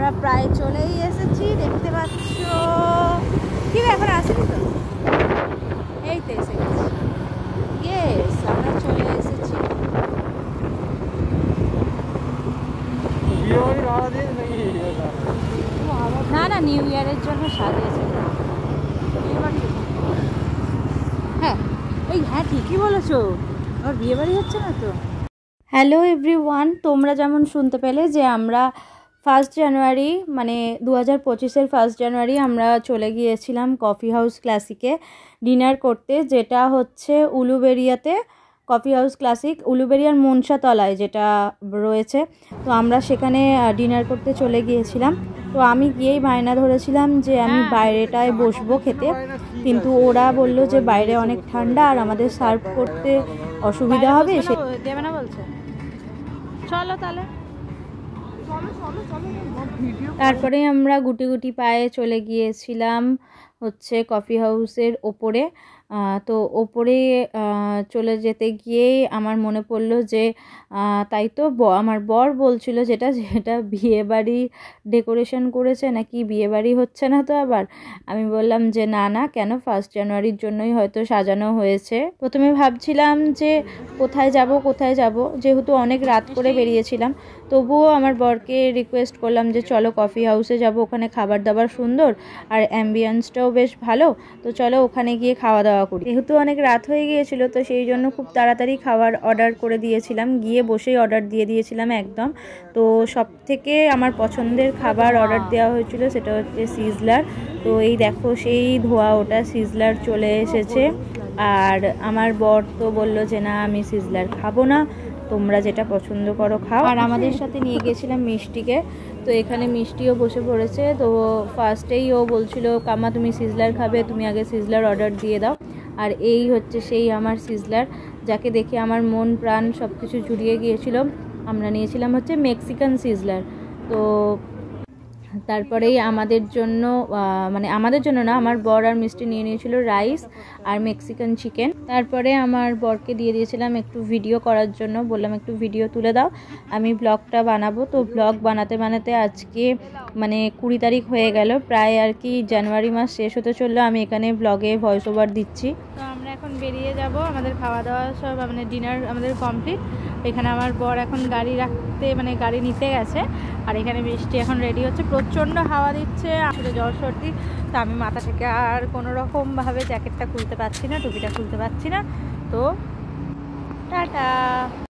আমরা প্রায় চলেই এসেছি, দেখতে পাচ্ছ। কি এখন আসেনি তো, এই তো এসে গেছি। ইয়েস, আমরা চলে এসেছি। না না, নিউ ইয়ারের জন্য সাজিয়েছে। হ্যাঁ হ্যাঁ, ঠিকই বলেছো, আমার বিয়ে বাড়ি হচ্ছে না তো। হ্যালো এভরিওয়ান, তোমরা যেমন শুনতে পেলে যে আমরা 1 জানুয়ারি মানে 2025-এর 1 জানুয়ারি আমরা চলে গিয়েছিলাম কফি হাউস ক্লাসিকে ডিনার করতে, যেটা হচ্ছে উলুবেড়িয়াতে। কফি হাউস ক্লাসিক উলুবেড়িয়ার মনসাতলায় যেটা রয়েছে। তো আমরা সেখানে ডিনার করতে চলে গিয়েছিলাম। তো আমি গিয়েই বায়না ধরেছিলাম যে আমি বাইরেটায় বসবো খেতে, কিন্তু ওরা বলল যে বাইরে অনেক ঠান্ডা আর আমাদের সার্ভ করতে অসুবিধা হবে, সে দেবে না বলছে। চলো তাহলে। তারপরে আমরা গুটি গুটি পায়ে চলে গিয়েছিলাম হচ্ছে কফি হাউসের ওপরে। তো ওপরে চলে যেতে গিয়েই আমার মনে পড়লো যে তাই তো আমার বর বলছিল যেটা বিয়েবাড়ি ডেকোরেশন করেছে নাকি, বিয়েবাড়ি হচ্ছে না তো আবার। আমি বললাম যে না না, কেন, 1 জানুয়ারির জন্যই হয়তো সাজানো হয়েছে। প্রথমে ভাবছিলাম যে কোথায় যাব, যেহেতু অনেক রাত করে বেরিয়েছিলাম। তবুও আমার বরকে রিকোয়েস্ট করলাম যে চলো কফি হাউসে যাব, ওখানে খাবার দাবার সুন্দর আর অ্যাম্বিয়েন্সটাও বেশ ভালো, তো চলো ওখানে গিয়ে খাওয়া দাওয়া করি। যেহেতু অনেক রাত হয়ে গিয়েছিল, তো সেই জন্য খুব তাড়াতাড়ি খাবার অর্ডার করে দিয়েছিলাম, গিয়ে বসেই অর্ডার দিয়ে দিয়েছিলাম একদম। তো সব থেকে আমার পছন্দের খাবার অর্ডার দেওয়া হয়েছিল, সেটা হচ্ছে সিজলার। তো এই দেখো সেই ধোয়া ওটা সিজলার চলে এসেছে। আর আমার বর তো বললো যে না, আমি সিজলার খাবো না, তোমরা যেটা পছন্দ করো খাও। আর আমাদের সাথে নিয়ে গেছিলাম মিষ্টিকে। তো এখানে মিষ্টিও বসে পড়েছে। তো ফার্স্টেই ও বলছিল কামা তুমি সিজলার খাবে, তুমি আগে সিজলার অর্ডার দিয়ে দাও। আর এই হচ্ছে সেই আমার সিজলার, যাকে দেখে আমার মন প্রাণ সব কিছু জুড়িয়ে গিয়েছিল। আমরা নিয়েছিলাম হচ্ছে মেক্সিকান সিজলার। তো তারপরেই আমাদের জন্য মানে আমাদের জন্য না, আমার বর আর মিষ্টি নিয়ে নিয়েছিল রাইস আর মেক্সিকান চিকেন। তারপরে আমার বরকে দিয়ে দিয়েছিলাম একটু ভিডিও করার জন্য, বললাম একটু ভিডিও তুলে দাও, আমি ব্লগটা বানাবো। তো ব্লগ বানাতে বানাতে আজকে মানে 20 তারিখ হয়ে গেল প্রায়, আর কি জানুয়ারি মাস শেষ হতে চললো, আমি এখানে ব্লগে ভয়েস ওভার দিচ্ছি। তো আমরা এখন বেরিয়ে যাব, আমাদের খাওয়া দাওয়া সব মানে ডিনার আমাদের কমপ্লিট। এখানে আমার বর এখন গাড়ি রাখতে মানে গাড়ি নিতে গেছে, আর এখানে বৃষ্টি এখন রেডি হচ্ছে, প্রচণ্ড হাওয়া দিচ্ছে, আসলে জ্বর সর্দি। তো আমি মাথা থেকে আর কোনো রকমভাবে জ্যাকেটটা খুলতে পারছি না, টুপিটা খুলতে পারছি না। তো টাটা।